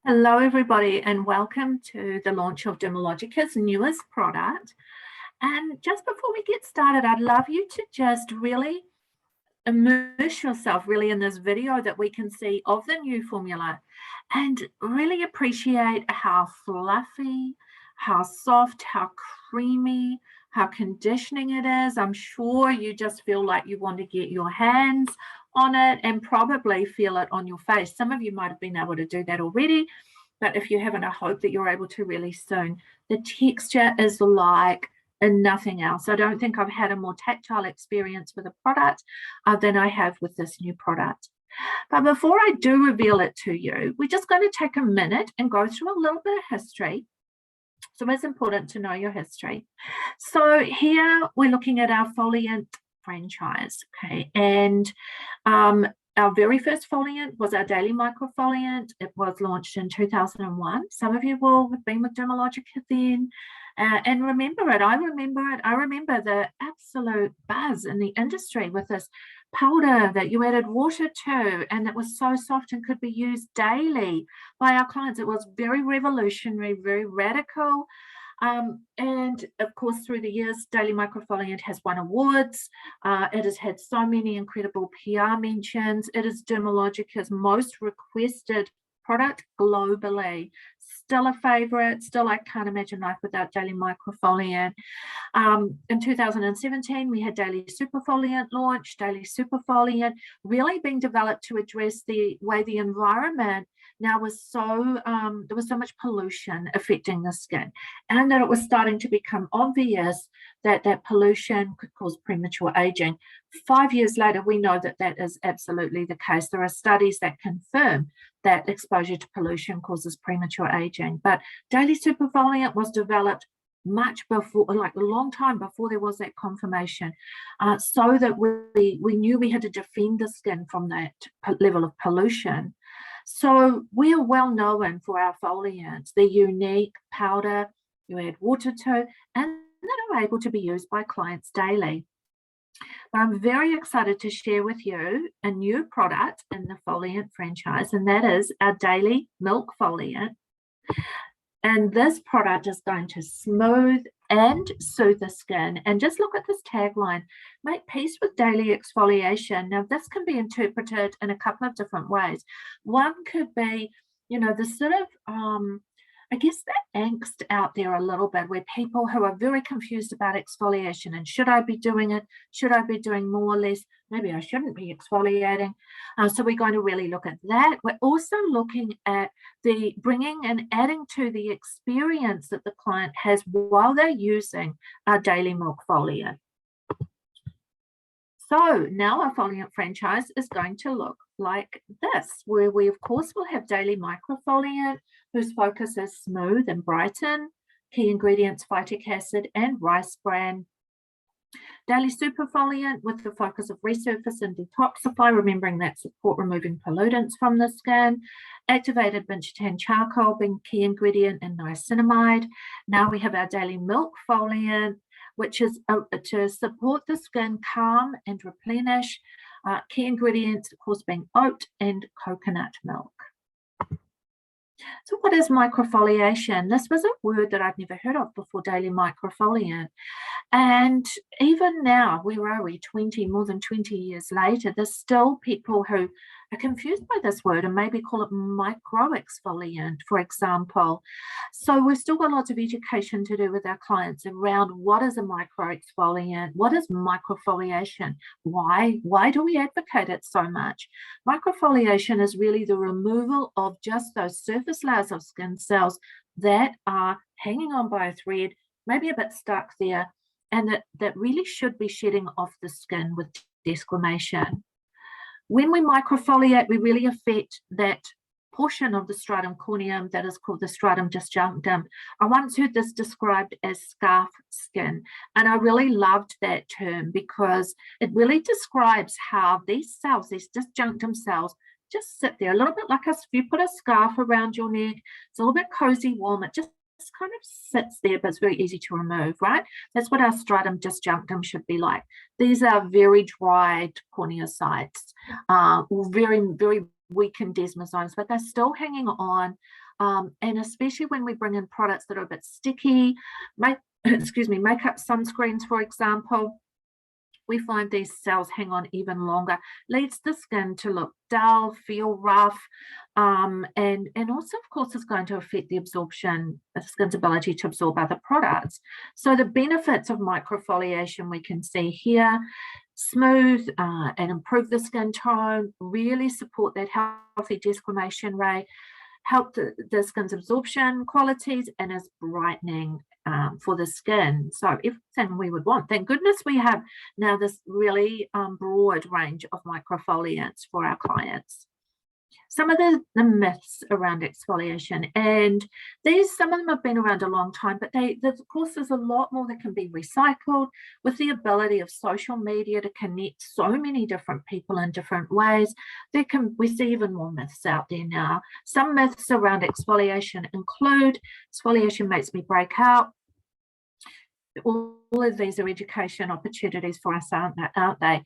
Hello, everybody, and welcome to the launch of Dermalogica's newest product. And just before we get started, I'd love you to just really immerse yourself really in this video that we can see of the new formula and really appreciate how fluffy, how soft, how creamy, how conditioning it is. I'm sure you just feel like you want to get your hands on it and probably feel it on your face. Some of you might have been able to do that already, but if you haven't, I hope that you're able to really soon. The texture is like nothing else. I don't think I've had a more tactile experience with a product than I have with this new product. But before I do reveal it to you, we're just going to take a minute and go through a little bit of history. So it's important to know your history. So here we're looking at our Foliant franchise, okay? And our very first foliant was our Daily Microfoliant. It was launched in 2001. Some of you will have been with Dermalogica then and remember it. I remember the absolute buzz in the industry with this powder that you added water to, and it was so soft and could be used daily by our clients. It was very revolutionary, very radical. And of course, through the years, Daily Microfoliant has won awards. It has had so many incredible PR mentions. It is Dermalogica's most requested product globally. Still a favorite. Still, I can't imagine life without Daily Microfoliant. In 2017, we had Daily Superfoliant launch. Daily Superfoliant really being developed to address the way the environment now was so there was so much pollution affecting the skin, and that it was starting to become obvious that that pollution could cause premature aging. 5 years later, we know that that is absolutely the case. There are studies that confirm that exposure to pollution causes premature aging. But Daily Superfoliant was developed much before, like a long time before there was that confirmation, so that we knew we had to defend the skin from that level of pollution. So we are well known for our foliants, the unique powder you add water to, and that are able to be used by clients daily. But I'm very excited to share with you a new product in the Foliant franchise, and that is our Daily Milk Foliant. And this product is going to smooth and soothe the skin. And just look at this tagline, make peace with daily exfoliation. Now, this can be interpreted in a couple of different ways. One could be, the sort of, I guess, that angst out there a little bit where people who are very confused about exfoliation and should I be doing it? Should I be doing more or less? Maybe I shouldn't be exfoliating. So we're going to really look at that. We're also looking at the bringing and adding to the experience that the client has while they're using our Daily Milk Foliant. So now our Foliant franchise is going to look like this, where we of course will have Daily Microfoliant, whose focus is smooth and brighten, key ingredients phytic acid and rice bran. Daily Superfoliant with the focus of resurface and detoxify, remembering that support removing pollutants from the skin. Activated Binchotan charcoal being key ingredient and niacinamide. Now we have our Daily Milk Foliant, which is to support the skin, calm and replenish. Key ingredients, of course, being oat and coconut milk. So what is microfoliation? This was a word that I'd never heard of before Daily Microfoliant. And even now, where are we, more than 20 years later, there's still people who are confused by this word and maybe call it microexfoliant, for example. So we've still got lots of education to do with our clients around what is a microexfoliant, what is microfoliation, why do we advocate it so much? Microfoliation is really the removal of just those surface layers of skin cells that are hanging on by a thread, maybe a bit stuck there, and that really should be shedding off the skin with desquamation. When we microfoliate, we really affect that portion of the stratum corneum that is called the stratum disjunctum. I once heard this described as scarf skin, and I really loved that term because it really describes how these cells, these disjunctum cells, just sit there a little bit like if you put a scarf around your neck. It's a little bit cozy, warm. It just kind of sits there, but it's very easy to remove, right? That's what our stratum disjunctum should be like. These are very dried corneocytes, very, very weakened desmosomes, but they're still hanging on And especially when we bring in products that are a bit sticky, makeup sunscreens, for example, we find these cells hang on even longer, leads the skin to look dull, feel rough, and also, of course, is going to affect the absorption, the skin's ability to absorb other products. So the benefits of microfoliation we can see here: smooth and improve the skin tone, really support that healthy desquamation rate, help the skin's absorption qualities, and is brightening for the skin. So everything we would want. Thank goodness we have now this really broad range of microfoliants for our clients. Some of the myths around exfoliation, and some of them have been around a long time, but of course there's a lot more that can be recycled. With the ability of social media to connect so many different people in different ways, we see even more myths out there now. Some myths around exfoliation include: exfoliation makes me break out. All of these are education opportunities for us, aren't they?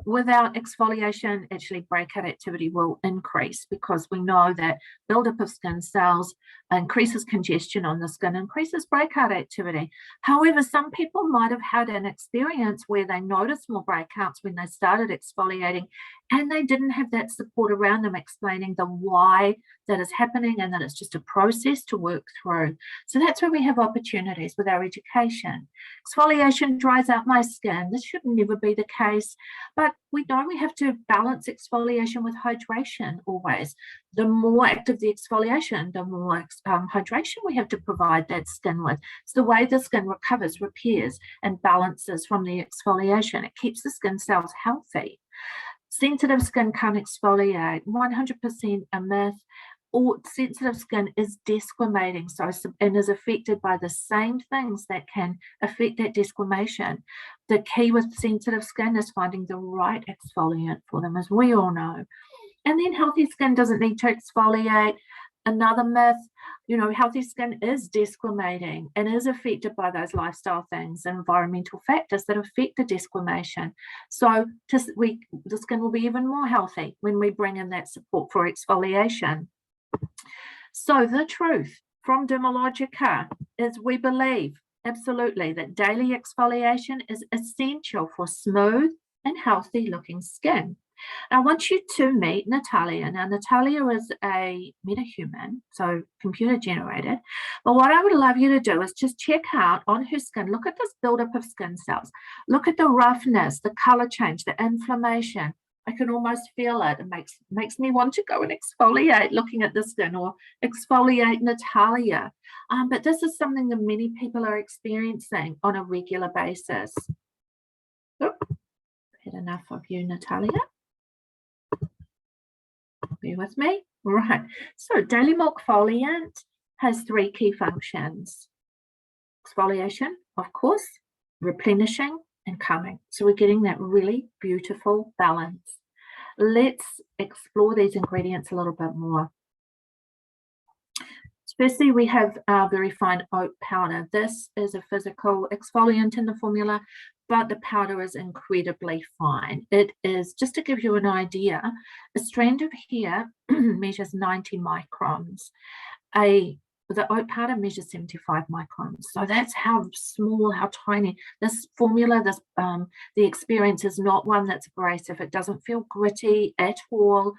Without exfoliation, actually breakout activity will increase, because we know that buildup of skin cells increases congestion on the skin, increases breakout activity. However, some people might have had an experience where they noticed more breakouts when they started exfoliating, and they didn't have that support around them explaining the why that is happening, and that it's just a process to work through. So that's where we have opportunities with our education. Exfoliation dries out my skin. This should never be the case, but we know we have to balance exfoliation with hydration always. The more active the exfoliation, the more hydration we have to provide that skin with. It's the way the skin recovers, repairs, and balances from the exfoliation. It keeps the skin cells healthy. Sensitive skin can't exfoliate. 100% a myth. All sensitive skin is desquamating, and is affected by the same things that can affect that desquamation. The key with sensitive skin is finding the right exfoliant for them, as we all know. And then healthy skin doesn't need to exfoliate. Another myth, healthy skin is desquamating and is affected by those lifestyle things and environmental factors that affect the desquamation. So the skin will be even more healthy when we bring in that support for exfoliation. So the truth from Dermalogica is we believe absolutely that daily exfoliation is essential for smooth and healthy looking skin. I want you to meet Natalia. Now, Natalia is a metahuman, so computer generated. But what I would love you to do is just check out on her skin. Look at this buildup of skin cells. Look at the roughness, the color change, the inflammation. I can almost feel it. It makes me want to go and exfoliate looking at the skin, or exfoliate Natalia. But this is something that many people are experiencing on a regular basis. Oop, had enough of you, Natalia. Bear with me. Right. So Daily Milk Foliant has 3 key functions: exfoliation, of course, replenishing, and calming. So we're getting that really beautiful balance. Let's explore these ingredients a little bit more. Firstly, we have our very fine oat powder. This is a physical exfoliant in the formula, but the powder is incredibly fine. It is, just to give you an idea, a strand of hair measures 90 microns. The oat powder measures 75 microns. So that's how small, how tiny. This formula, the experience is not one that's abrasive. It doesn't feel gritty at all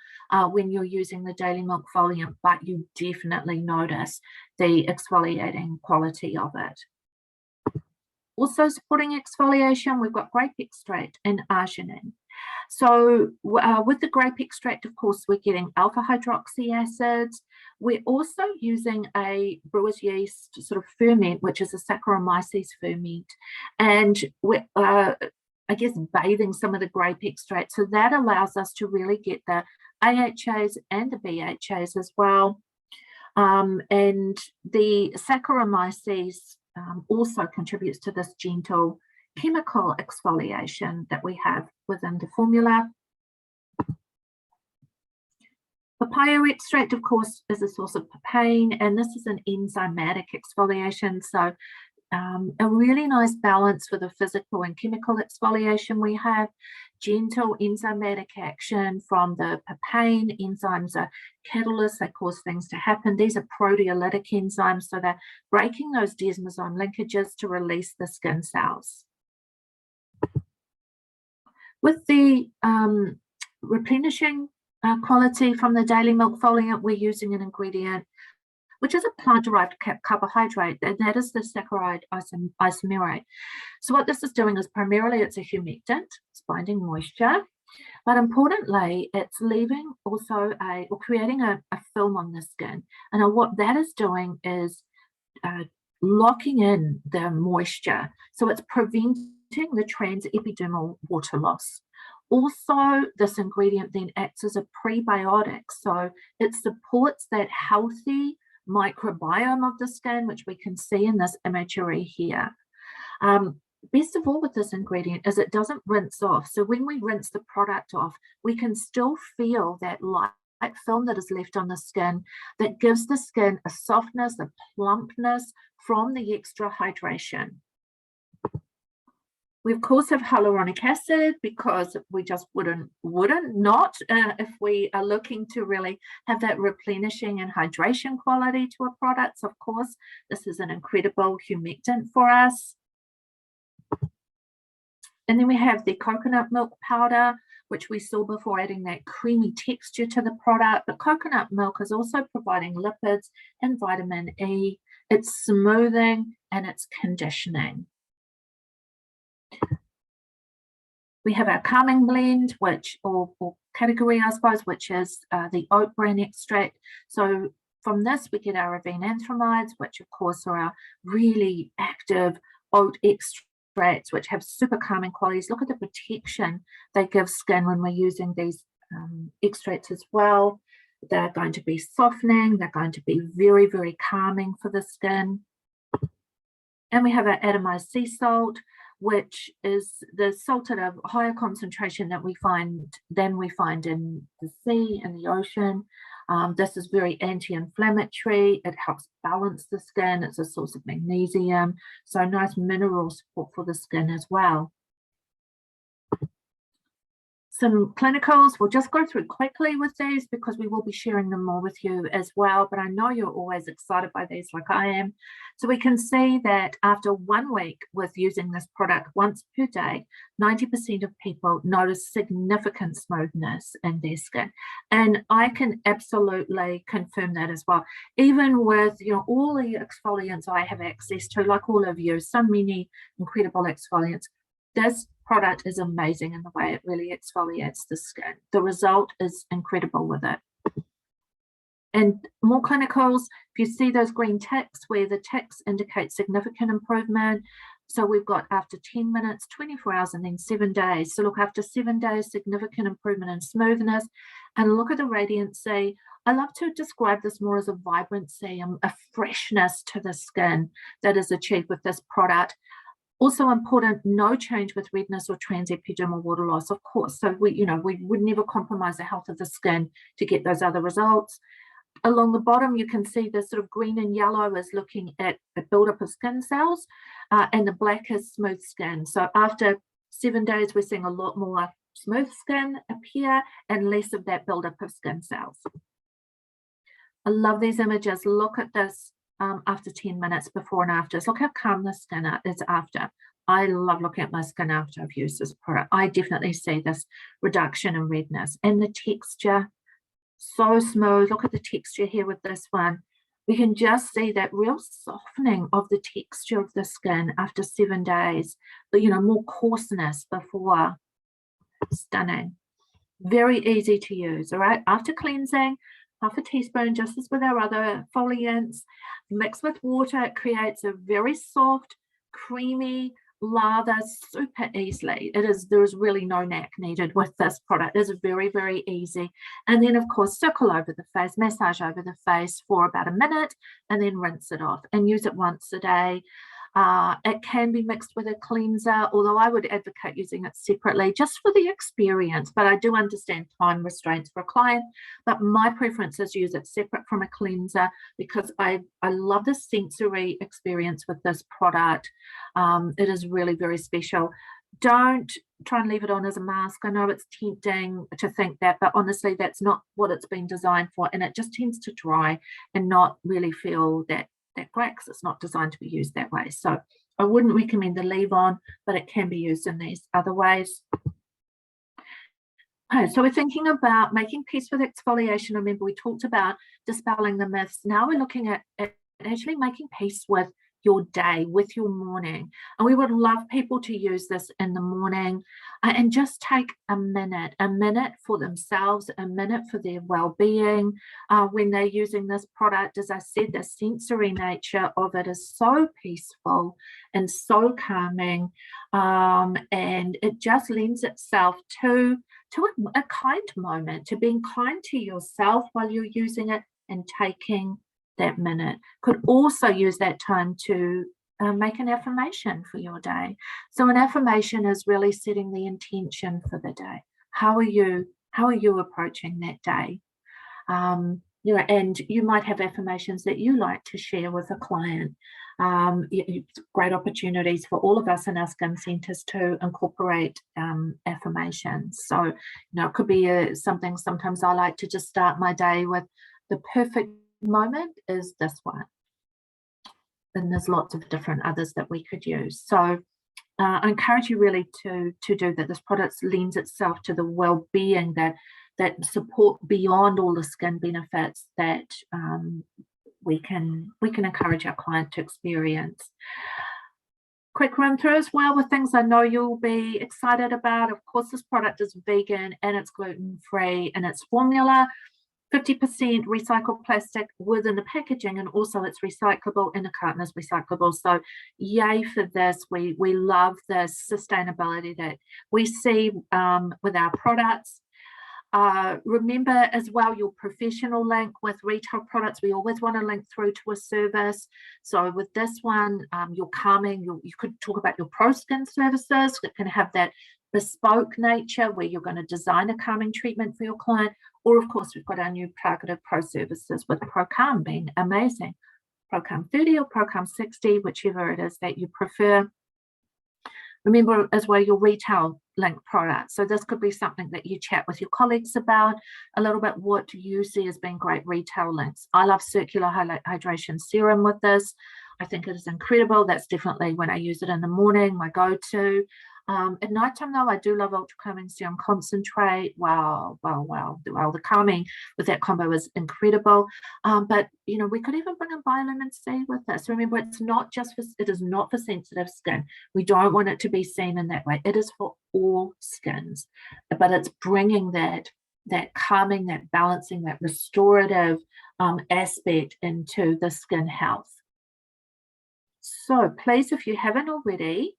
when you're using the Daily Milk Foliant, but you definitely notice the exfoliating quality of it. Also supporting exfoliation, we've got grape extract and arginine. So with the grape extract, of course, we're getting alpha hydroxy acids. We're also using a brewer's yeast sort of ferment, which is a Saccharomyces ferment. And we're, I guess, bathing some of the grape extract. So that allows us to really get the AHAs and the BHAs as well. And the Saccharomyces also contributes to this gentle chemical exfoliation that we have within the formula. Papaya extract, of course, is a source of papain, and this is an enzymatic exfoliation. So A really nice balance for the physical and chemical exfoliation we have. Gentle enzymatic action from the papain. Enzymes are catalysts, they cause things to happen. These are proteolytic enzymes, so they're breaking those desmosome linkages to release the skin cells. With the replenishing quality from the daily milk foliant, we're using an ingredient which is a plant-derived carbohydrate, and that is the saccharide isomerate. So what this is doing is primarily it's a humectant, it's binding moisture, but importantly, it's leaving also or creating a film on the skin. And what that is doing is locking in the moisture. So it's preventing the transepidermal water loss. Also, this ingredient then acts as a prebiotic, so it supports that healthy microbiome of the skin, which we can see in this imagery here. Best of all with this ingredient is it doesn't rinse off. So when we rinse the product off, we can still feel that light film that is left on the skin that gives the skin a softness, a plumpness from the extra hydration. We of course have hyaluronic acid because we just wouldn't not if we are looking to really have that replenishing and hydration quality to a product. So of course, this is an incredible humectant for us. And then we have the coconut milk powder, which we saw before, adding that creamy texture to the product. But coconut milk is also providing lipids and vitamin E. It's smoothing and it's conditioning. We have our calming blend, which or category, I suppose, which is the oat bran extract. So from this, we get our ravine anthramoids, which of course are our really active oat extracts, which have super calming qualities. Look at the protection they give skin when we're using these extracts as well. They're going to be softening. They're going to be very, very calming for the skin. And we have our atomized sea salt, which is the salt at a higher concentration than we find in the sea and the ocean. This is very anti-inflammatory. It helps balance the skin. It's a source of magnesium, so nice mineral support for the skin as well. Some clinicals, we'll just go through quickly with these because we will be sharing them more with you as well, but I know you're always excited by these like I am. So we can see that after 1 week with using this product once per day, 90% of people notice significant smoothness in their skin. And I can absolutely confirm that as well. Even with all the exfoliants I have access to, like all of you, so many incredible exfoliants, this product is amazing in the way it really exfoliates the skin. The result is incredible with it. And more clinicals, if you see those green ticks where the ticks indicate significant improvement. So we've got after 10 minutes, 24 hours, and then 7 days. So look, after 7 days, significant improvement in smoothness. And look at the radiancy. I love to describe this more as a vibrancy, a freshness to the skin that is achieved with this product. Also important, no change with redness or transepidermal water loss, of course. So we would never compromise the health of the skin to get those other results. Along the bottom, you can see the sort of green and yellow is looking at the buildup of skin cells, and the black is smooth skin. So after 7 days, we're seeing a lot more smooth skin appear and less of that buildup of skin cells. I love these images. Look at this. After 10 minutes, before and after. Look how calm the skin is after. I love looking at my skin after I've used this product. I definitely see this reduction in redness. And the texture, so smooth. Look at the texture here with this one. We can just see that real softening of the texture of the skin after 7 days. But, more coarseness before. Stunning. Very easy to use, all right? After cleansing, half a teaspoon, just as with our other foliants, mix with water. It creates a very soft, creamy lather super easily. There is really no knack needed with this product. It is very, very easy. And then, of course, circle over the face, massage over the face for about a minute, and then rinse it off and use it once a day. It can be mixed with a cleanser, although I would advocate using it separately just for the experience. But I do understand time restraints for a client. But my preference is use it separate from a cleanser because I love the sensory experience with this product. It is really very special. Don't try and leave it on as a mask. I know it's tempting to think that, but honestly, that's not what it's been designed for. And it just tends to dry and not really feel that great because it's not designed to be used that way. So I wouldn't recommend the leave on, but it can be used in these other ways. Okay, so we're thinking about making peace with exfoliation. Remember, we talked about dispelling the myths. Now we're looking at actually making peace with your day, with your morning. And we would love people to use this in the morning and just take a minute for themselves, a minute for their well-being when they're using this product. As I said, the sensory nature of it is so peaceful and so calming, and it just lends itself to a kind moment, to being kind to yourself while you're using it and taking that minute. Could also use that time to make an affirmation for your day. So an affirmation is really setting the intention for the day. How are you approaching that day? And you might have affirmations that you like to share with a client. It's great opportunities for all of us in our skin centers to incorporate affirmations. So, it could be something. Sometimes I like to just start my day with the perfect moment is this one, and there's lots of different others that we could use. So I encourage you really to do that. This product lends itself to the well-being, that support beyond all the skin benefits that we can encourage our client to experience. Quick run through as well with things I know you'll be excited about. Of course, this product is vegan and it's gluten-free, and its formula 50% recycled plastic within the packaging, and also it's recyclable, and the carton is recyclable. So yay for this. We love the sustainability that we see with our products. Remember as well your professional link with retail products. We always want to link through to a service. So with this one, you're calming. You could talk about your Pro Skin services that can have that bespoke nature where you're going to design a calming treatment for your client. Or of course, we've got our new targeted pro services with ProCalm being amazing. ProCalm 30 or ProCalm 60, whichever it is that you prefer. Remember as well your retail link products. So this could be something that you chat with your colleagues about a little bit. What do you see as being great retail links? I love Circular Hydration Serum with this. I think it is incredible. That's definitely when I use it in the morning, my go-to. At nighttime though, I do love Ultra Calming Serum Concentrate. Wow, the calming with that combo is incredible. But we could even bring in Biolumin C with this. Remember, it is not for sensitive skin. We don't want it to be seen in that way. It is for all skins, but it's bringing that calming, that balancing, that restorative aspect into the skin health. So please, if you haven't already,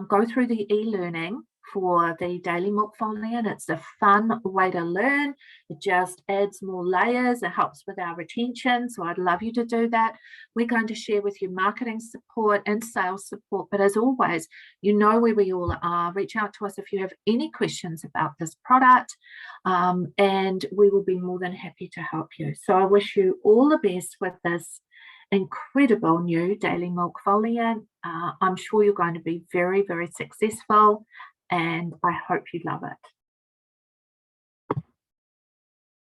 go through the e-learning for the Daily Milk Foliant. It's a fun way to learn. It just adds more layers. It helps with our retention. So I'd love you to do that. We're going to share with you marketing support and sales support. But as always, you know where we all are. Reach out to us if you have any questions about this product, and we will be more than happy to help you. So I wish you all the best with this incredible new Daily Milk Foliant. I'm sure you're going to be very, very successful, and I hope you love it.